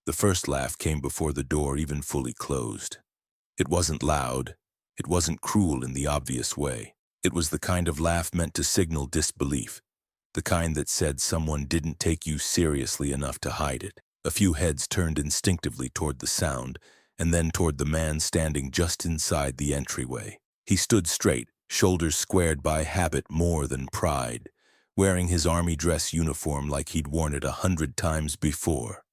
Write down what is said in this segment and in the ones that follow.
The first laugh came before the door even fully closed. It wasn't loud. It wasn't cruel in the obvious way. It was the kind of laugh meant to signal disbelief, the kind that said someone didn't take you seriously enough to hide it. A few heads turned instinctively toward the sound, and then toward the man standing just inside the entryway. He stood straight, shoulders squared by habit more than pride, wearing his army dress uniform like he'd worn it 100 times before.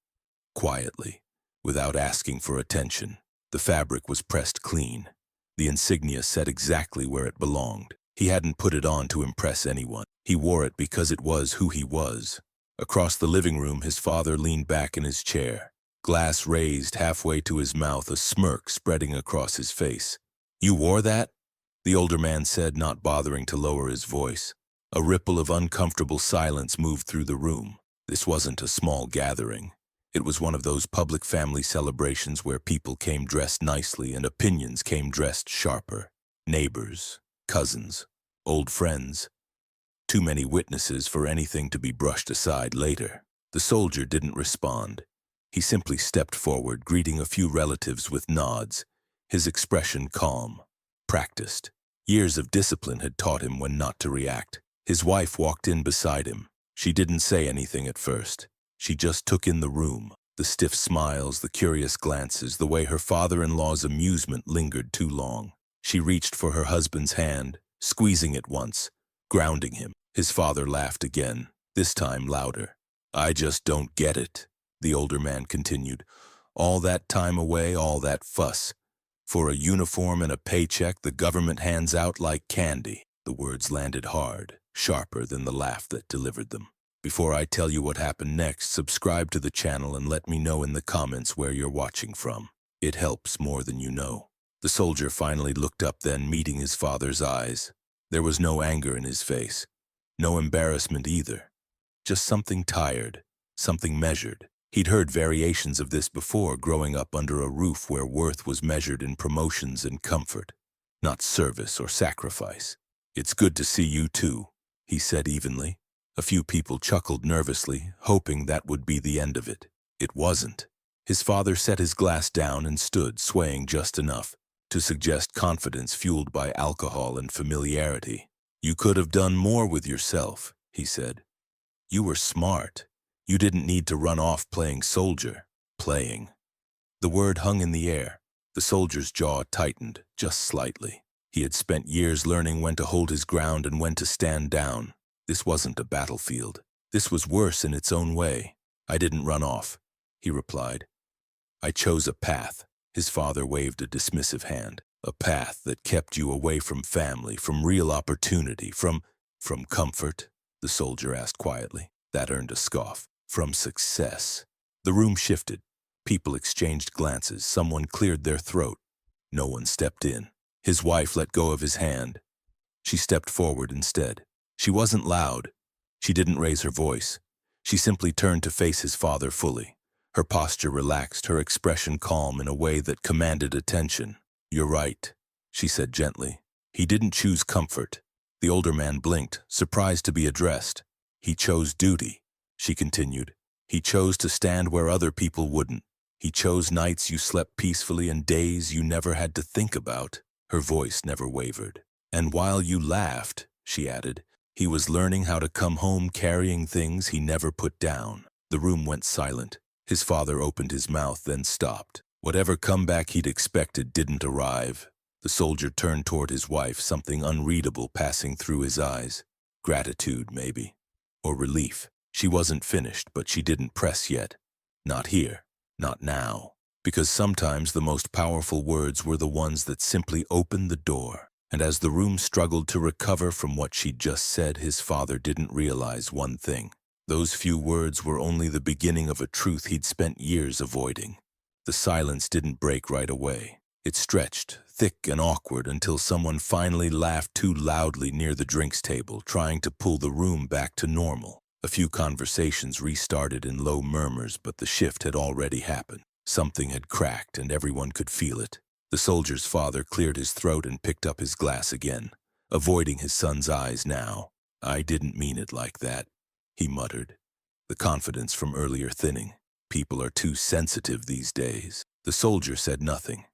Quietly, without asking for attention, the fabric was pressed clean. The insignia set exactly where it belonged. He hadn't put it on to impress anyone. He wore it because it was who he was. Across the living room, his father leaned back in his chair, glass raised halfway to his mouth, a smirk spreading across his face. "You wore that?" the older man said, not bothering to lower his voice. A ripple of uncomfortable silence moved through the room. This wasn't a small gathering. It was one of those public family celebrations where people came dressed nicely and opinions came dressed sharper. Neighbors, cousins, old friends. Too many witnesses for anything to be brushed aside later. The soldier didn't respond. He simply stepped forward, greeting a few relatives with nods, his expression calm, practiced. Years of discipline had taught him when not to react. His wife walked in beside him. She didn't say anything at first. She just took in the room, the stiff smiles, the curious glances, the way her father-in-law's amusement lingered too long. She reached for her husband's hand, squeezing it once, grounding him. His father laughed again, this time louder. "I just don't get it," the older man continued. "All that time away, all that fuss. For a uniform and a paycheck the government hands out like candy." The words landed hard, sharper than the laugh that delivered them. Before I tell you what happened next, subscribe to the channel and let me know in the comments where you're watching from. It helps more than you know. The soldier finally looked up then, meeting his father's eyes. There was no anger in his face, no embarrassment either. Just something tired, something measured. He'd heard variations of this before, growing up under a roof where worth was measured in promotions and comfort, not service or sacrifice. "It's good to see you too," he said evenly. A few people chuckled nervously, hoping that would be the end of it. It wasn't. His father set his glass down and stood, swaying just enough to suggest confidence fueled by alcohol and familiarity. "You could have done more with yourself," he said. "You were smart. You didn't need to run off playing soldier." Playing. The word hung in the air. The soldier's jaw tightened, just slightly. He had spent years learning when to hold his ground and when to stand down. This wasn't a battlefield. This was worse in its own way. "I didn't run off," he replied. "I chose a path." His father waved a dismissive hand. "A path that kept you away from family, from real opportunity, from comfort?" the soldier asked quietly. That earned a scoff. "From success." The room shifted. People exchanged glances. Someone cleared their throat. No one stepped in. His wife let go of his hand. She stepped forward instead. She wasn't loud. She didn't raise her voice. She simply turned to face his father fully. Her posture relaxed, her expression calm in a way that commanded attention. "You're right," she said gently. "He didn't choose comfort." The older man blinked, surprised to be addressed. "He chose duty," she continued. "He chose to stand where other people wouldn't. He chose nights you slept peacefully and days you never had to think about." Her voice never wavered. "And while you laughed," she added, "he was learning how to come home carrying things he never put down." The room went silent. His father opened his mouth, then stopped. Whatever comeback he'd expected didn't arrive. The soldier turned toward his wife, something unreadable passing through his eyes. Gratitude, maybe. Or relief. She wasn't finished, but she didn't press yet. Not here. Not now. Because sometimes the most powerful words were the ones that simply opened the door. And as the room struggled to recover from what she'd just said, his father didn't realize one thing. Those few words were only the beginning of a truth he'd spent years avoiding. The silence didn't break right away. It stretched, thick and awkward, until someone finally laughed too loudly near the drinks table, trying to pull the room back to normal. A few conversations restarted in low murmurs, but the shift had already happened. Something had cracked, and everyone could feel it. The soldier's father cleared his throat and picked up his glass again, avoiding his son's eyes now. "I didn't mean it like that," he muttered, the confidence from earlier thinning. People are too sensitive these days. The soldier said nothing.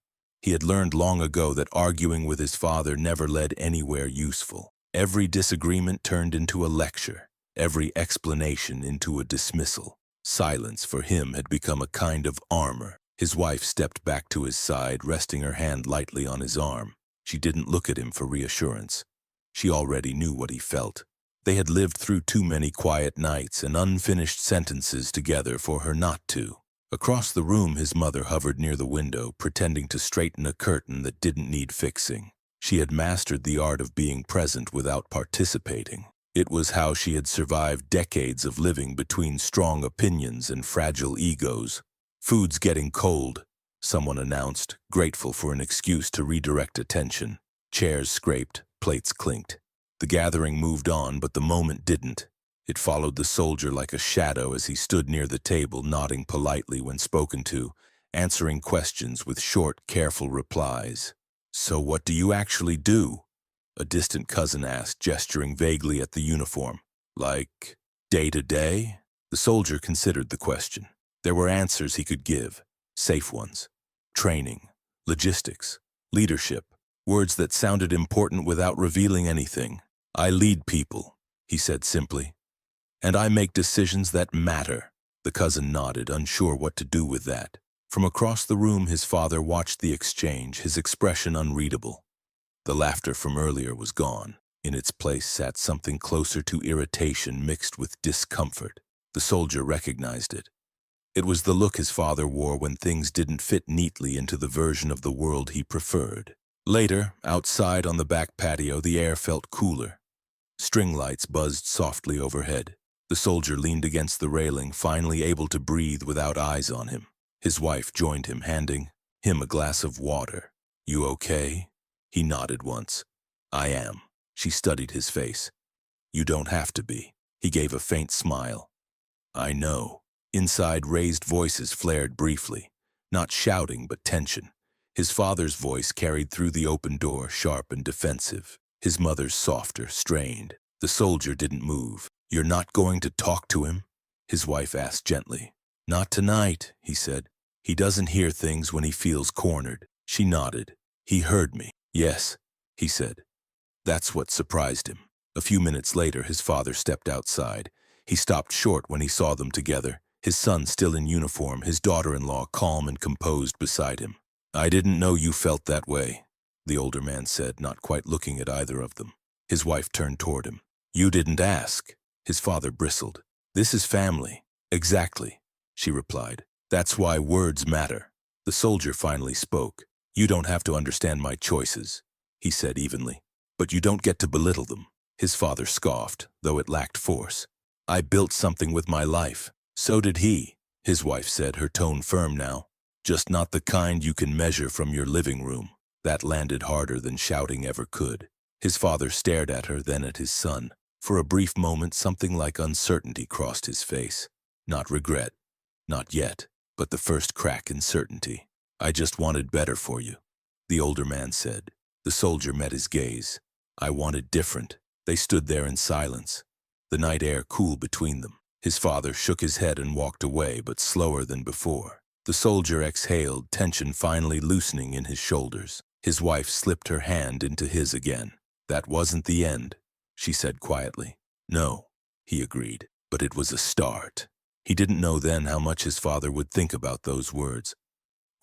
He had learned long ago that arguing with his father never led anywhere useful. Every disagreement turned into a lecture, every explanation into a dismissal. Silence for him had become a kind of armor. His wife stepped back to his side, resting her hand lightly on his arm. She didn't look at him for reassurance. She already knew what he felt. They had lived through too many quiet nights and unfinished sentences together for her not to. Across the room, his mother hovered near the window, pretending to straighten a curtain that didn't need fixing. She had mastered the art of being present without participating. It was how she had survived decades of living between strong opinions and fragile egos. "Food's getting cold," someone announced, grateful for an excuse to redirect attention. Chairs scraped, plates clinked. The gathering moved on, but the moment didn't. It followed the soldier like a shadow as he stood near the table, nodding politely when spoken to, answering questions with short, careful replies. "So what do you actually do?" a distant cousin asked, gesturing vaguely at the uniform. "Like, day to day?" The soldier considered the question. There were answers he could give, safe ones. Training, logistics, leadership, words that sounded important without revealing anything. "I lead people," he said simply. "And I make decisions that matter." The cousin nodded, unsure what to do with that. From across the room, his father watched the exchange, his expression unreadable. The laughter from earlier was gone. In its place sat something closer to irritation mixed with discomfort. The soldier recognized it. It was the look his father wore when things didn't fit neatly into the version of the world he preferred. Later, outside on the back patio, the air felt cooler. String lights buzzed softly overhead. The soldier leaned against the railing, finally able to breathe without eyes on him. His wife joined him, handing him a glass of water. "You okay?" He nodded once. "I am." She studied his face. "You don't have to be." He gave a faint smile. "I know." Inside, raised voices flared briefly. Not shouting, but tension. His father's voice carried through the open door, sharp and defensive. His mother's softer, strained. The soldier didn't move. "You're not going to talk to him?" his wife asked gently. "Not tonight," he said. "He doesn't hear things when he feels cornered." She nodded. "He heard me." "Yes," he said. That's what surprised him. A few minutes later, his father stepped outside. He stopped short when he saw them together, his son still in uniform, his daughter-in-law calm and composed beside him. "I didn't know you felt that way," the older man said, not quite looking at either of them. His wife turned toward him. "You didn't ask." His father bristled. "This is family." "Exactly," she replied. "That's why words matter." The soldier finally spoke. "You don't have to understand my choices," he said evenly. "But you don't get to belittle them." His father scoffed, though it lacked force. "I built something with my life." "So did he," his wife said, her tone firm now. "Just not the kind you can measure from your living room." That landed harder than shouting ever could. His father stared at her, then at his son. For a brief moment, something like uncertainty crossed his face. Not regret. Not yet. But the first crack in certainty. "I just wanted better for you," the older man said. The soldier met his gaze. "I wanted different." They stood there in silence, the night air cool between them. His father shook his head and walked away, but slower than before. The soldier exhaled, tension finally loosening in his shoulders. His wife slipped her hand into his again. "That wasn't the end," she said quietly. "No," he agreed, "but it was a start." He didn't know then how much his father would think about those words,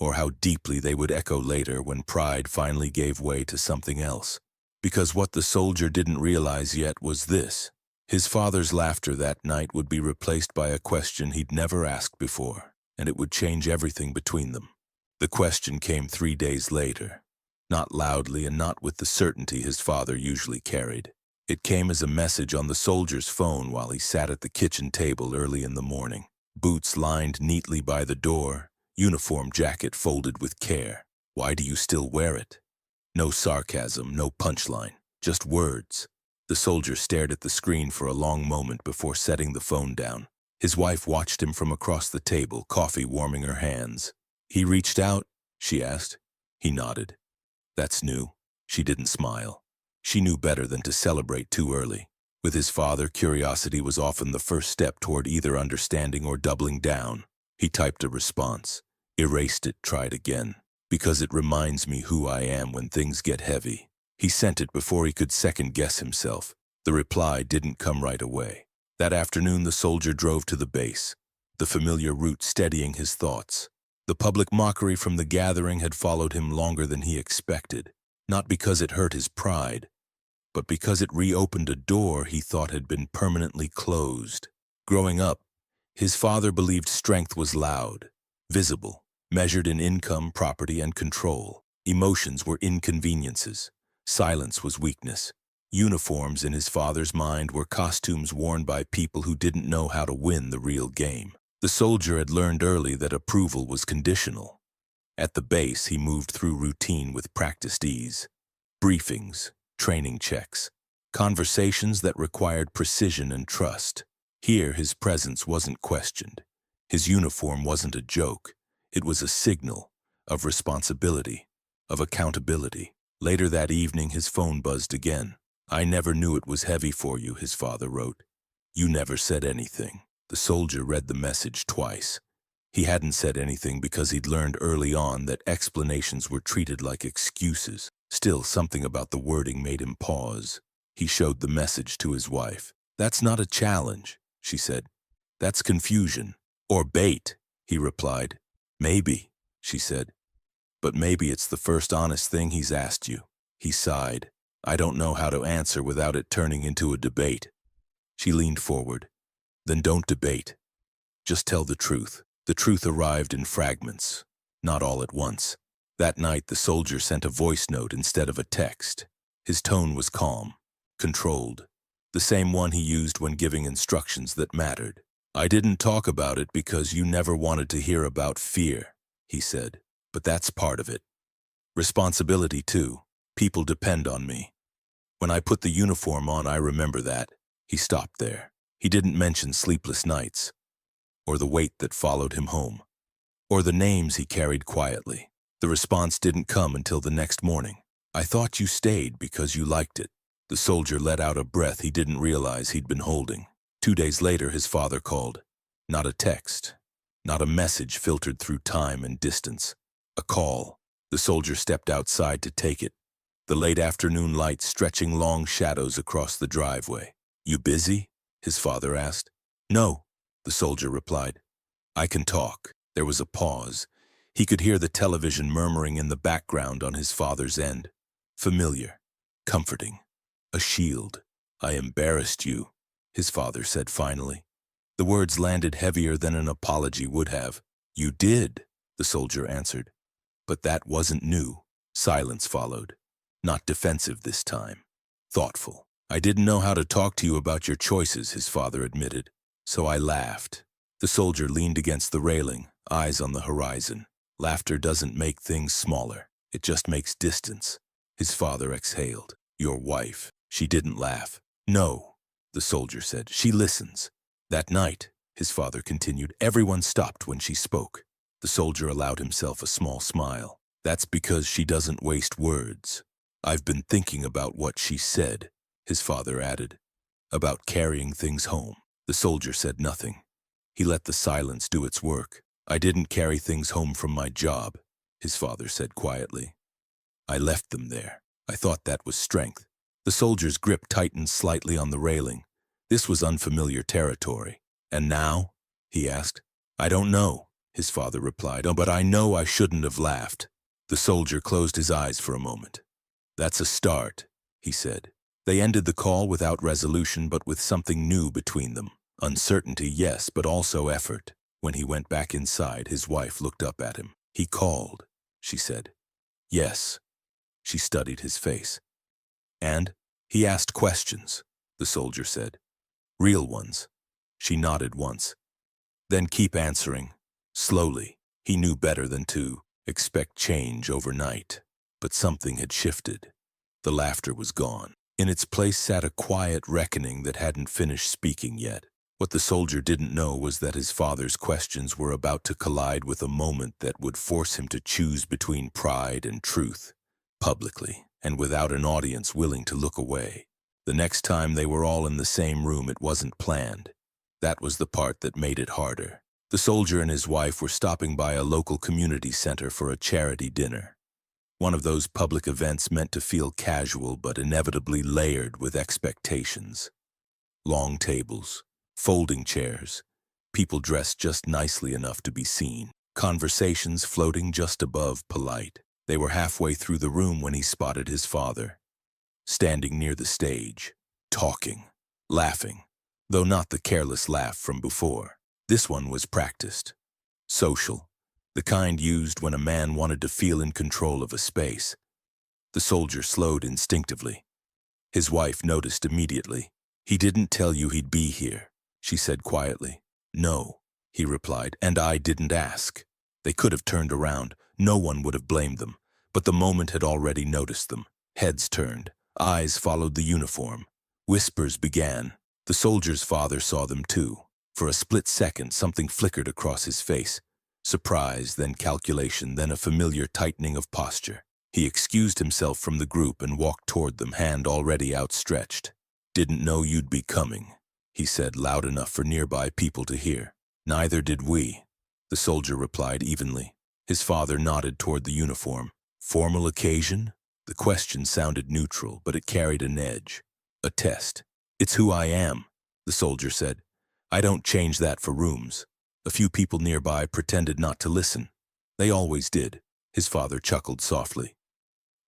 or how deeply they would echo later when pride finally gave way to something else. Because what the soldier didn't realize yet was this. His father's laughter that night would be replaced by a question he'd never asked before, and it would change everything between them. The question came 3 days later, not loudly and not with the certainty his father usually carried. It came as a message on the soldier's phone while he sat at the kitchen table early in the morning. Boots lined neatly by the door, uniform jacket folded with care. "Why do you still wear it?" No sarcasm, no punchline, just words. The soldier stared at the screen for a long moment before setting the phone down. His wife watched him from across the table, coffee warming her hands. "He reached out?" she asked. He nodded. "That's new." She didn't smile. She knew better than to celebrate too early. With his father, curiosity was often the first step toward either understanding or doubling down. He typed a response, erased it, tried again. Because it reminds me who I am when things get heavy. He sent it before he could second-guess himself. The reply didn't come right away. That afternoon, the soldier drove to the base, the familiar route steadying his thoughts. The public mockery from the gathering had followed him longer than he expected, not because it hurt his pride, but because it reopened a door he thought had been permanently closed. Growing up, his father believed strength was loud, visible, measured in income, property, and control. Emotions were inconveniences. Silence was weakness. Uniforms in his father's mind were costumes worn by people who didn't know how to win the real game. The soldier had learned early that approval was conditional. At the base, he moved through routine with practiced ease. Briefings, training checks, conversations that required precision and trust. Here, his presence wasn't questioned. His uniform wasn't a joke. It was a signal of responsibility, of accountability. Later that evening, his phone buzzed again. "I never knew it was heavy for you," his father wrote. "You never said anything." The soldier read the message twice. He hadn't said anything because he'd learned early on that explanations were treated like excuses. Still, something about the wording made him pause. He showed the message to his wife. "That's not a challenge," she said. "That's confusion. Or bait," he replied. "Maybe," she said. "But maybe it's the first honest thing he's asked you." He sighed. "I don't know how to answer without it turning into a debate." She leaned forward. "Then don't debate. Just tell the truth." The truth arrived in fragments, not all at once. That night, the soldier sent a voice note instead of a text. His tone was calm, controlled, the same one he used when giving instructions that mattered. "I didn't talk about it because you never wanted to hear about fear," he said. "But that's part of it. Responsibility, too. People depend on me. When I put the uniform on, I remember that." He stopped there. He didn't mention sleepless nights, or the weight that followed him home, or the names he carried quietly. The response didn't come until the next morning. "I thought you stayed because you liked it." The soldier let out a breath he didn't realize he'd been holding. 2 days later, his father called. Not a text, not a message filtered through time and distance. A call. The soldier stepped outside to take it, the late afternoon light stretching long shadows across the driveway. "You busy?" his father asked. "No," the soldier replied. "I can talk." There was a pause. He could hear the television murmuring in the background on his father's end. Familiar, comforting, a shield. "I embarrassed you," his father said finally. The words landed heavier than an apology would have. "You did," the soldier answered. But that wasn't new. Silence followed. Not defensive this time. Thoughtful. "I didn't know how to talk to you about your choices," his father admitted. "So I laughed." The soldier leaned against the railing, eyes on the horizon. Laughter doesn't make things smaller. It just makes distance. His father exhaled. "Your wife, she didn't laugh." "No," the soldier said. "She listens." "That night," his father continued, "everyone stopped when she spoke." The soldier allowed himself a small smile. "That's because she doesn't waste words." "I've been thinking about what she said," his father added. "About carrying things home." The soldier said nothing. He let the silence do its work. "I didn't carry things home from my job," his father said quietly. "I left them there. I thought that was strength." The soldier's grip tightened slightly on the railing. This was unfamiliar territory. "And now?" he asked. "I don't know," his father replied. "Oh, but I know I shouldn't have laughed." The soldier closed his eyes for a moment. "That's a start," he said. They ended the call without resolution, but with something new between them. Uncertainty, yes, but also effort. When he went back inside, his wife looked up at him. "He called," she said. "Yes." She studied his face. "And?" "He asked questions," the soldier said. "Real ones." She nodded once. "Then keep answering. Slowly." He knew better than to expect change overnight. But something had shifted. The laughter was gone. In its place sat a quiet reckoning that hadn't finished speaking yet. What the soldier didn't know was that his father's questions were about to collide with a moment that would force him to choose between pride and truth, publicly, and without an audience willing to look away. The next time they were all in the same room, it wasn't planned. That was the part that made it harder. The soldier and his wife were stopping by a local community center for a charity dinner. One of those public events meant to feel casual but inevitably layered with expectations. Long tables, folding chairs, people dressed just nicely enough to be seen, conversations floating just above polite. They were halfway through the room when he spotted his father, standing near the stage, talking, laughing, though not the careless laugh from before. This one was practiced, social, the kind used when a man wanted to feel in control of a space. The soldier slowed instinctively. His wife noticed immediately. "He didn't tell you he'd be here," she said quietly. "No," he replied, "and I didn't ask." They could have turned around. No one would have blamed them. But the moment had already noticed them. Heads turned. Eyes followed the uniform. Whispers began. The soldier's father saw them too. For a split second, something flickered across his face. Surprise, then calculation, then a familiar tightening of posture. He excused himself from the group and walked toward them, hand already outstretched. "Didn't know you'd be coming," he said, loud enough for nearby people to hear. "Neither did we," the soldier replied evenly. His father nodded toward the uniform. "Formal occasion?" The question sounded neutral, but it carried an edge. "A test." "It's who I am," the soldier said. "I don't change that for rooms." A few people nearby pretended not to listen. They always did. His father chuckled softly.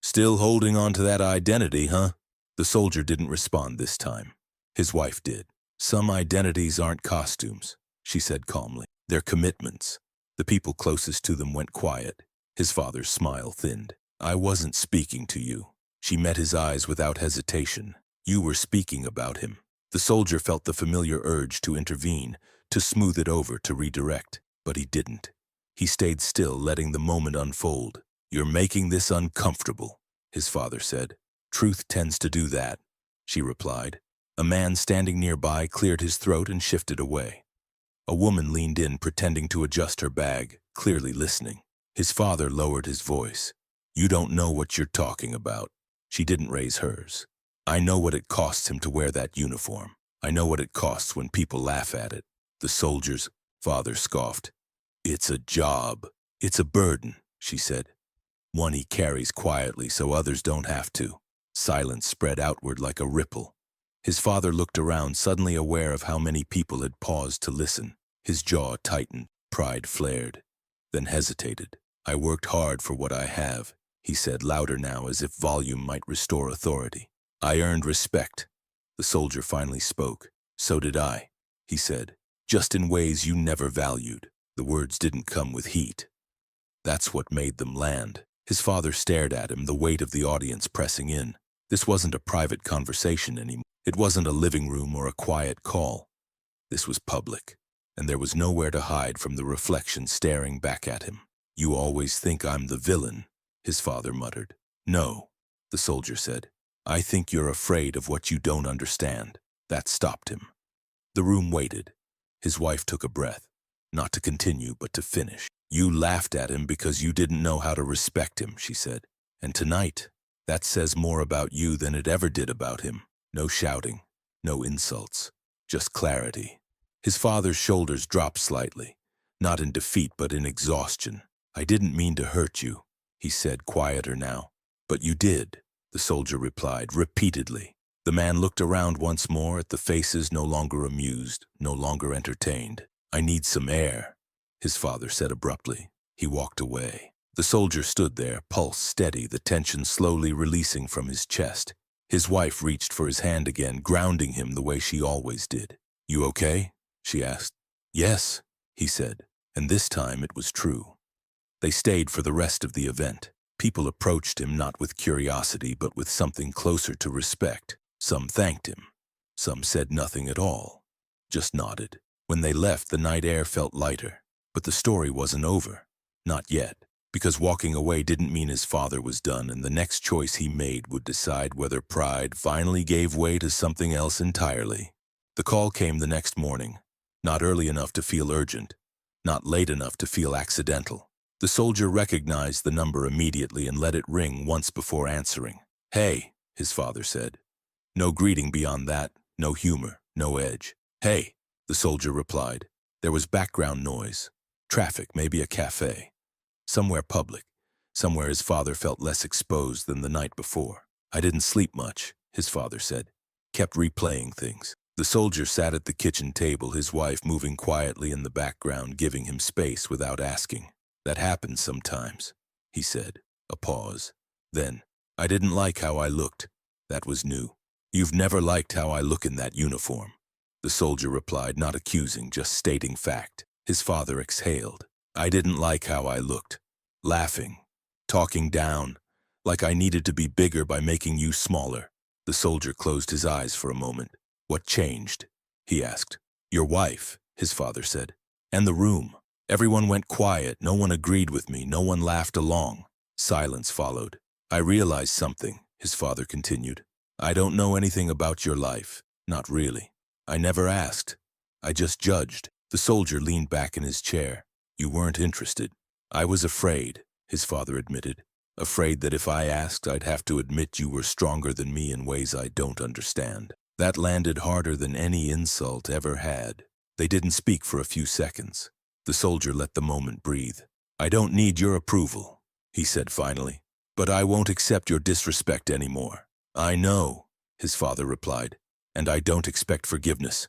"Still holding on to that identity, huh?" The soldier didn't respond this time. His wife did. "Some identities aren't costumes," she said calmly. "They're commitments." The people closest to them went quiet. His father's smile thinned. "I wasn't speaking to you." She met his eyes without hesitation. "You were speaking about him." The soldier felt the familiar urge to intervene, to smooth it over, to redirect. But he didn't. He stayed still, letting the moment unfold. "You're making this uncomfortable," his father said. "Truth tends to do that," she replied. A man standing nearby cleared his throat and shifted away. A woman leaned in, pretending to adjust her bag, clearly listening. His father lowered his voice. "You don't know what you're talking about." She didn't raise hers. "I know what it costs him to wear that uniform. I know what it costs when people laugh at it." The soldier's father scoffed. "It's a job. It's a burden," she said. "One he carries quietly so others don't have to." Silence spread outward like a ripple. His father looked around, suddenly aware of how many people had paused to listen. His jaw tightened, pride flared, then hesitated. "I worked hard for what I have," he said, louder now, as if volume might restore authority. "I earned respect." The soldier finally spoke. "So did I," he said, "just in ways you never valued." The words didn't come with heat. That's what made them land. His father stared at him, the weight of the audience pressing in. This wasn't a private conversation anymore. It wasn't a living room or a quiet call. This was public, and there was nowhere to hide from the reflection staring back at him. "You always think I'm the villain," his father muttered. "No," the soldier said. "I think you're afraid of what you don't understand." That stopped him. The room waited. His wife took a breath, not to continue, but to finish. "You laughed at him because you didn't know how to respect him," she said. "And tonight, that says more about you than it ever did about him." No shouting, no insults, just clarity. His father's shoulders dropped slightly, not in defeat but in exhaustion. "I didn't mean to hurt you," he said, quieter now. "But you did," the soldier replied, repeatedly. The man looked around once more at the faces no longer amused, no longer entertained. "I need some air," his father said abruptly. He walked away. The soldier stood there, pulse steady, the tension slowly releasing from his chest. His wife reached for his hand again, grounding him the way she always did. "You okay?" she asked. "Yes," he said, and this time it was true. They stayed for the rest of the event. People approached him not with curiosity but with something closer to respect. Some thanked him. Some said nothing at all, just nodded. When they left, the night air felt lighter. But the story wasn't over. Not yet. Because walking away didn't mean his father was done, and the next choice he made would decide whether pride finally gave way to something else entirely. The call came the next morning. Not early enough to feel urgent. Not late enough to feel accidental. The soldier recognized the number immediately and let it ring once before answering. "Hey," his father said. No greeting beyond that, no humor, no edge. "Hey," the soldier replied. There was background noise. Traffic, maybe a cafe. Somewhere public. Somewhere his father felt less exposed than the night before. I didn't sleep much, his father said. Kept replaying things. The soldier sat at the kitchen table, his wife moving quietly in the background, giving him space without asking. That happens sometimes, he said. A pause. Then, I didn't like how I looked. That was new. You've never liked how I look in that uniform. The soldier replied, not accusing, just stating fact. His father exhaled. I didn't like how I looked. Laughing. Talking down. Like I needed to be bigger by making you smaller. The soldier closed his eyes for a moment. What changed? He asked. Your wife, his father said. And the room. Everyone went quiet. No one agreed with me. No one laughed along. Silence followed. I realized something, his father continued. I don't know anything about your life. Not really. I never asked. I just judged. The soldier leaned back in his chair. You weren't interested. I was afraid, his father admitted. Afraid that if I asked, I'd have to admit you were stronger than me in ways I don't understand. That landed harder than any insult ever had. They didn't speak for a few seconds. The soldier let the moment breathe. I don't need your approval, he said finally. But I won't accept your disrespect anymore. I know, his father replied, and I don't expect forgiveness.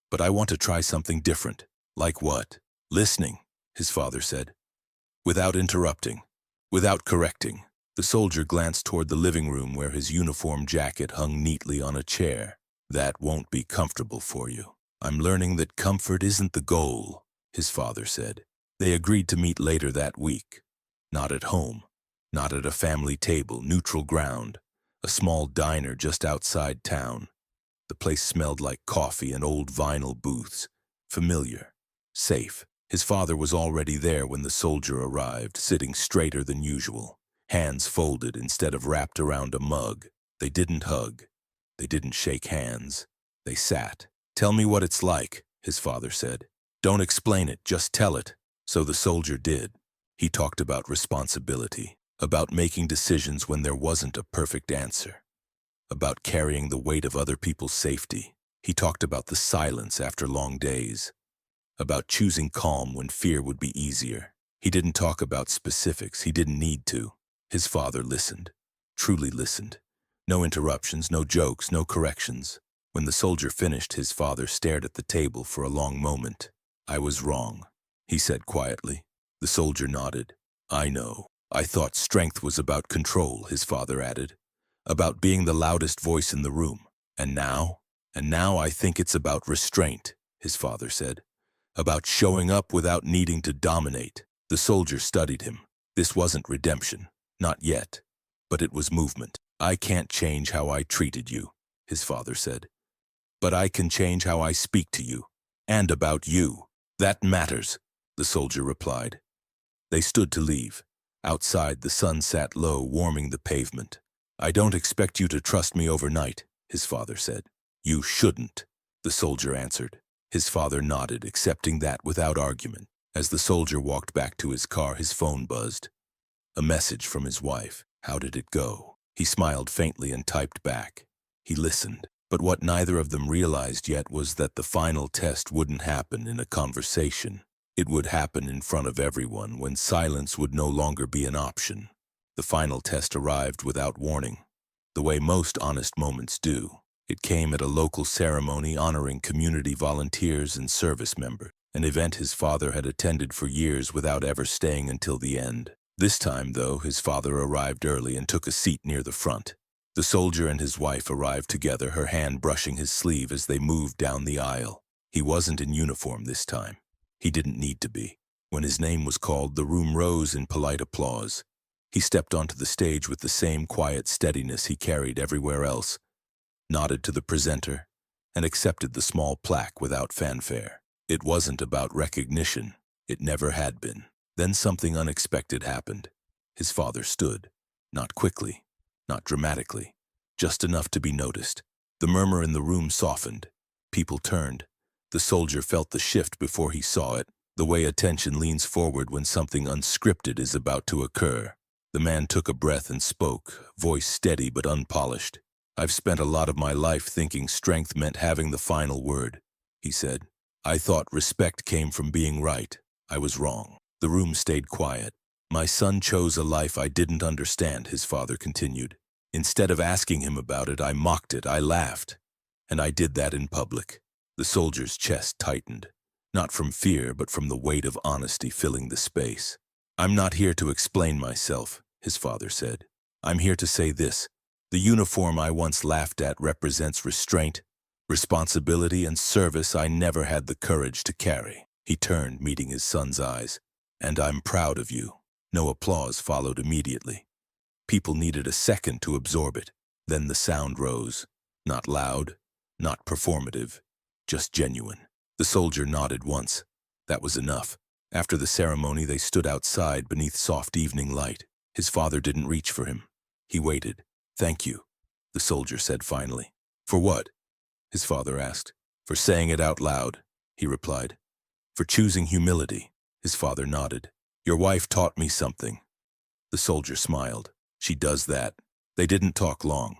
But I want to try something different. Like what? Listening, his father said. Without interrupting. Without correcting. The soldier glanced toward the living room where his uniform jacket hung neatly on a chair. That won't be comfortable for you. I'm learning that comfort isn't the goal, his father said. They agreed to meet later that week. Not at home. Not at a family table, neutral ground. A small diner just outside town. The place smelled like coffee and old vinyl booths. Familiar. Safe. His father was already there when the soldier arrived, sitting straighter than usual. Hands folded instead of wrapped around a mug. They didn't hug. They didn't shake hands. They sat. Tell me what it's like, his father said. Don't explain it, just tell it. So the soldier did. He talked about responsibility, about making decisions when there wasn't a perfect answer, about carrying the weight of other people's safety. He talked about the silence after long days, about choosing calm when fear would be easier. He didn't talk about specifics. He didn't need to. His father listened, truly listened. No interruptions, no jokes, no corrections. When the soldier finished, his father stared at the table for a long moment. I was wrong, he said quietly. The soldier nodded. I know. I thought strength was about control, his father added. About being the loudest voice in the room. And now? And now I think it's about restraint, his father said. About showing up without needing to dominate. The soldier studied him. This wasn't redemption. Not yet. But it was movement. I can't change how I treated you, his father said. But I can change how I speak to you. And about you. That matters, the soldier replied. They stood to leave. Outside, the sun sat low, warming the pavement. I don't expect you to trust me overnight, his father said. You shouldn't, the soldier answered. His father nodded, accepting that without argument. As the soldier walked back to his car, his phone buzzed. A message from his wife. How did it go? He smiled faintly and typed back. He listened. But what neither of them realized yet was that the final test wouldn't happen in a conversation. It would happen in front of everyone when silence would no longer be an option. The final test arrived without warning, the way most honest moments do. It came at a local ceremony honoring community volunteers and service members, an event his father had attended for years without ever staying until the end. This time, though, his father arrived early and took a seat near the front. The soldier and his wife arrived together, her hand brushing his sleeve as they moved down the aisle. He wasn't in uniform this time. He didn't need to be. When his name was called, the room rose in polite applause. He stepped onto the stage with the same quiet steadiness he carried everywhere else, nodded to the presenter, and accepted the small plaque without fanfare. It wasn't about recognition. It never had been. Then something unexpected happened. His father stood, not quickly, not dramatically, just enough to be noticed. The murmur in the room softened. People turned. The soldier felt the shift before he saw it, the way attention leans forward when something unscripted is about to occur. The man took a breath and spoke, voice steady but unpolished. I've spent a lot of my life thinking strength meant having the final word, he said. I thought respect came from being right. I was wrong. The room stayed quiet. My son chose a life I didn't understand, his father continued. Instead of asking him about it, I mocked it, I laughed. And I did that in public. The soldier's chest tightened, not from fear, but from the weight of honesty filling the space. I'm not here to explain myself, his father said. I'm here to say this. The uniform I once laughed at represents restraint, responsibility, and service I never had the courage to carry. He turned, meeting his son's eyes. And I'm proud of you. No applause followed immediately. People needed a second to absorb it. Then the sound rose. Not loud, not performative, just genuine. The soldier nodded once. That was enough. After the ceremony, they stood outside beneath soft evening light. His father didn't reach for him. He waited. Thank you, the soldier said finally. For what? His father asked. For saying it out loud, he replied. For choosing humility, his father nodded. Your wife taught me something. The soldier smiled. She does that. They didn't talk long.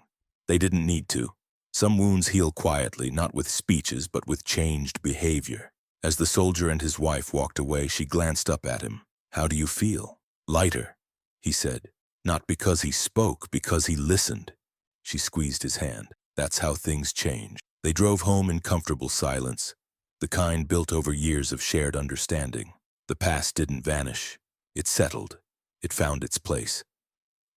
They didn't need to. Some wounds heal quietly, not with speeches, but with changed behavior. As the soldier and his wife walked away, she glanced up at him. How do you feel? Lighter, he said. Not because he spoke, because he listened. She squeezed his hand. That's how things change. They drove home in comfortable silence, the kind built over years of shared understanding. The past didn't vanish. It settled. It found its place.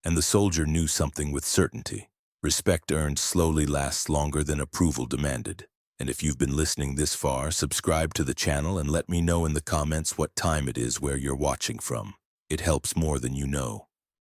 And the soldier knew something with certainty. Respect earned slowly lasts longer than approval demanded. And if you've been listening this far, subscribe to the channel and let me know in the comments what time it is where you're watching from. It helps more than you know.